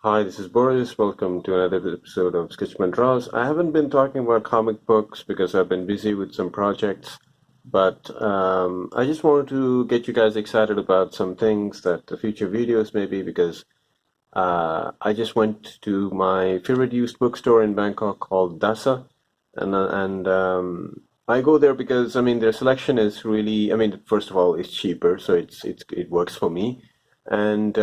Hi, this is Boris. Welcome to another episode of Sketchman Draws. I haven't been talking about comic books because I've been busy with some projects, but I just wanted to get you guys excited about some things that the future videos maybe because I just went to my favorite used bookstore in Bangkok called Dasa, and I go there because I mean their selection is really. I mean, first of all, it's cheaper, so it works for me, and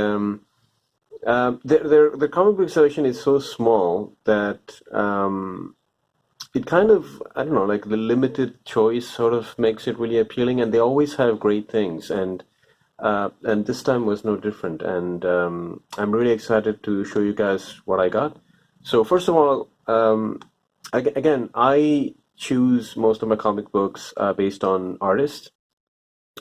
their comic book selection is so small that it kind of, I don't know, like the limited choice sort of makes it really appealing, and they always have great things, and this time was no different. And I'm really excited to show you guys what I got. So first of all, again, I choose most of my comic books based on artists,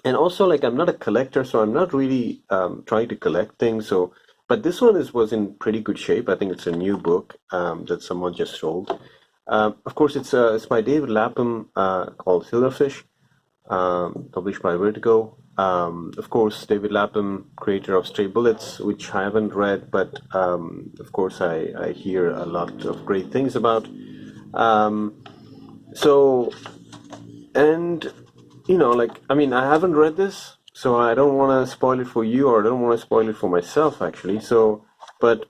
and also like I'm not a collector, so I'm not really trying to collect things. So, but this one was in pretty good shape. I think it's a new book that someone just sold. Of course, it's by David Lapham called Silverfish, published by Vertigo. Of course, David Lapham, creator of Stray Bullets, which I haven't read, but of course I hear a lot of great things about. Um, so and like I mean, I haven't read this, so I don't want to spoil it for you, or I don't want to spoil it for myself, actually. So, but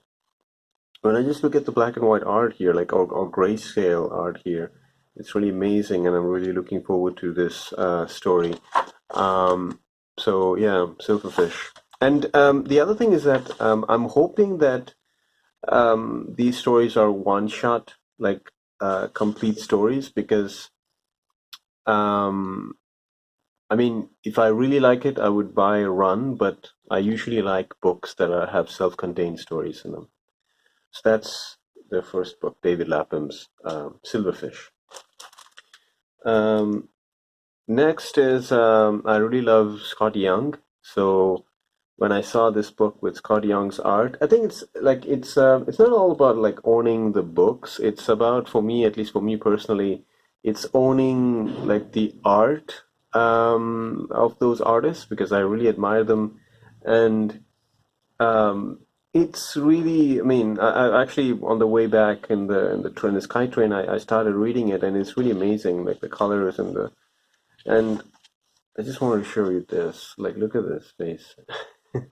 when I just look at the black and white art here, like or grayscale art here, it's really amazing, and I'm really looking forward to this story. Um, so yeah, Silverfish. And the other thing is that I'm hoping that these stories are one shot, like complete stories, because um, I mean, if I really like it, I would buy a run, but I usually like books that have self-contained stories in them. So that's the first book, David Lapham's Silverfish. Um, Next is I really love Scott Young. So when I saw this book with Scott Young's art, I think it's not all about like owning the books. It's about, for me, at least for me personally, it's owning like the art of those artists because I really admire them, and um, it's really. I mean, I actually on the way back in the Sky Train, I started reading it, and it's really amazing, like the colors and I just wanted to show you this. Like, look at this face. It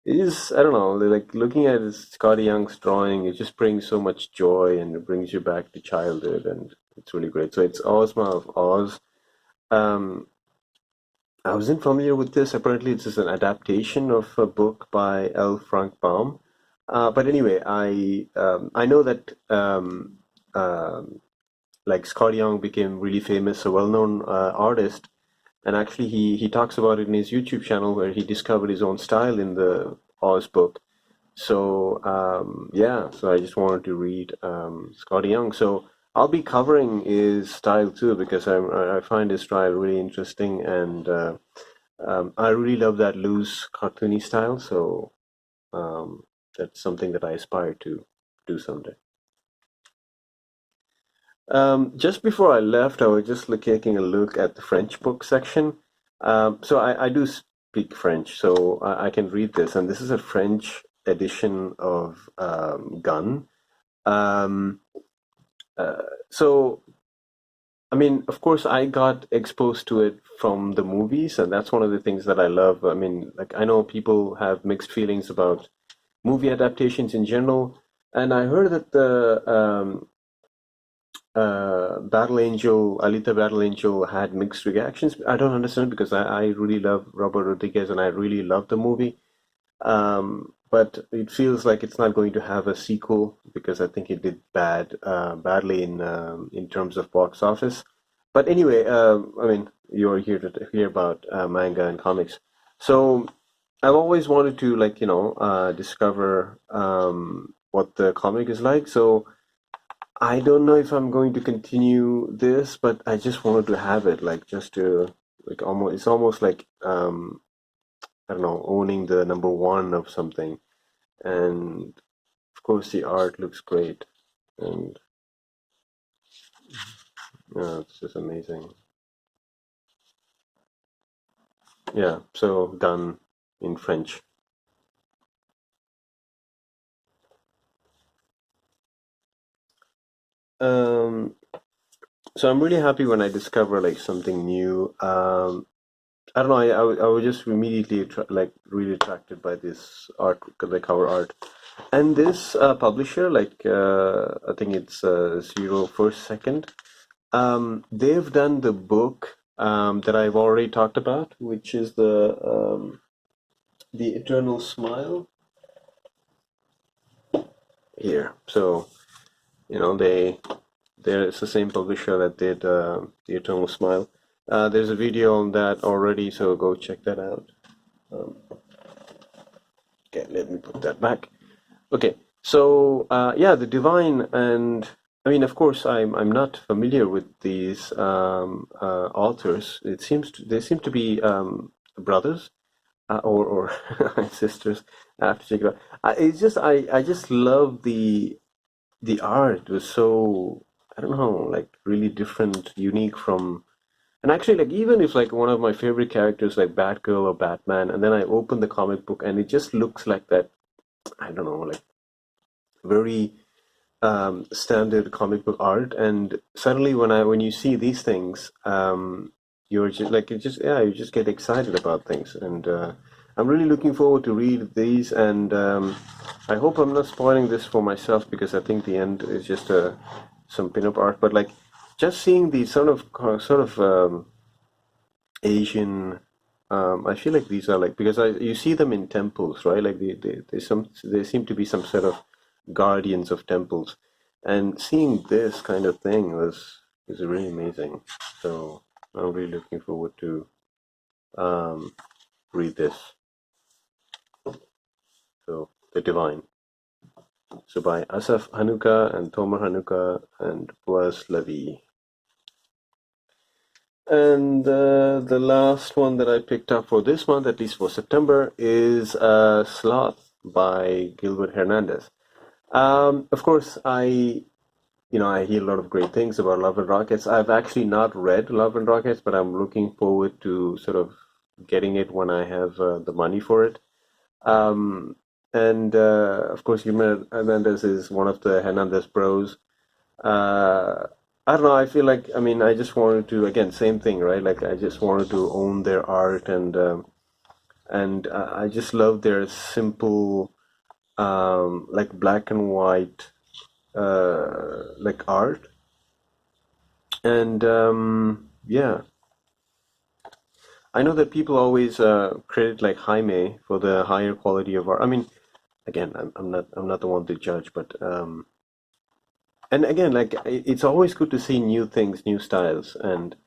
is, I don't know, like looking at Scotty Young's drawing, it just brings so much joy and it brings you back to childhood, and it's really great. So it's Ozma of Oz. Um, I wasn't familiar with this. Apparently, it's just an adaptation of a book by L. Frank Baum. But anyway, I know that like Scott Young became really famous, a well-known artist, and actually he talks about it in his YouTube channel where he discovered his own style in the Oz book. So yeah, so I just wanted to read Scotty Young. So I'll be covering his style too because I find his style really interesting, and I really love that loose cartoony style. So um, that's something that I aspire to do someday. Just before I left, I was just taking a look at the French book section. So I do speak French, so I can read this, and this is a French edition of Gun. Um, uh, so, I mean, of course, I got exposed to it from the movies, and that's one of the things that I love. I mean, like, I know people have mixed feelings about movie adaptations in general, and I heard that the Battle Angel, Alita Battle Angel had mixed reactions. I don't understand because I really love Robert Rodriguez and I really love the movie. But it feels like it's not going to have a sequel because I think it did badly in terms of box office. But anyway, I mean, you're here to hear about manga and comics. So I've always wanted to discover what the comic is like. So I don't know if I'm going to continue this, but I just wanted to have it, like just to like almost it's almost like I don't know, owning the number one of something. And of course the art looks great, and yeah, it's just amazing. Yeah, so done in French. Um, so I'm really happy when I discover like something new. I don't know. I was just immediately like really attracted by this art, the cover art, and this publisher, like I think it's Zero First Second. They've done the book that I've already talked about, which is the Eternal Smile here. So it's the same publisher that did the Eternal Smile. There's a video on that already, so go check that out. Um, okay, let me put that back. Okay, so yeah, the Divine, and I mean, of course, I'm not familiar with these authors. They seem to be brothers or sisters. I have to check it out. It's just I just love the art. It was so, I don't know, like really different, unique from. And actually, like even if like one of my favorite characters like Batgirl or Batman, and then I open the comic book and it just looks like that. I don't know, like very standard comic book art, and suddenly when you see these things, you're just like you just get excited about things, and I'm really looking forward to read these, and I hope I'm not spoiling this for myself because I think the end is just some pinup art, but like just seeing these sort of Asian. I feel like these are like because you see them in temples, right? Like they seem to be some sort of guardians of temples, and seeing this kind of thing was really amazing. So I'm really looking forward to um, read this. So the Divine. So by Asaf Hanuka and Tomer Hanuka and Boaz Levy. And the last one that I picked up for this month, at least for September, is Sloth by Gilbert Hernandez. Of course, I hear a lot of great things about Love and Rockets. I've actually not read Love and Rockets, but I'm looking forward to sort of getting it when I have the money for it. Um, and of course, Gilbert Hernandez is one of the Hernandez bros. Uh, I don't know. I feel like, I mean, I just wanted to, again, same thing, right? Like, I just wanted to own their art, and I just love their simple, like black and white, like art. And yeah, I know that people always credit like Jaime for the higher quality of art. I mean, again, I'm not the one to judge, but and again, like it's always good to see new things, new styles, and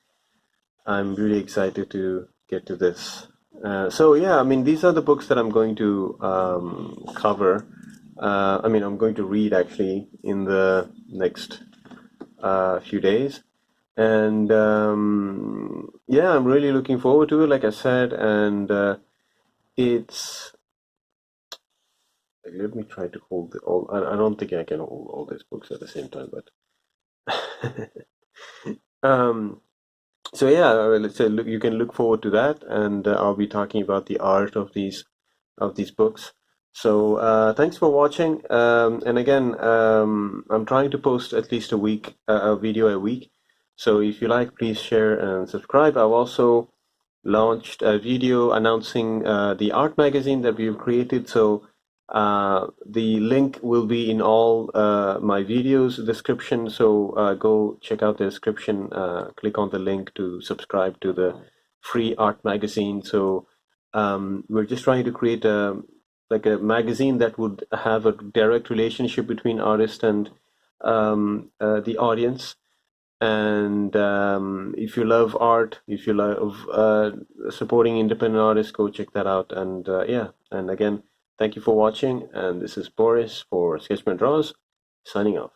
I'm really excited to get to this. So yeah, I mean, these are the books that I'm going to cover. I mean, I'm going to read actually in the next few days. And yeah, I'm really looking forward to it, like I said. And it's like, let me try to hold all. I don't think I can hold all these books at the same time, but um, so yeah, let's say look, you can look forward to that, and I'll be talking about the art of these books. So thanks for watching. And again, I'm trying to post at least a video a week. So if you like, please share and subscribe. I've also launched a video announcing the art magazine that we've created. So the link will be in all my videos description. So go check out the description, click on the link to subscribe to the free art magazine. So we're just trying to create like a magazine that would have a direct relationship between artist and the audience. And if you love art, if you love supporting independent artists, go check that out. And yeah, and again, thank you for watching. And this is Boris for Sketchman Draws, signing off.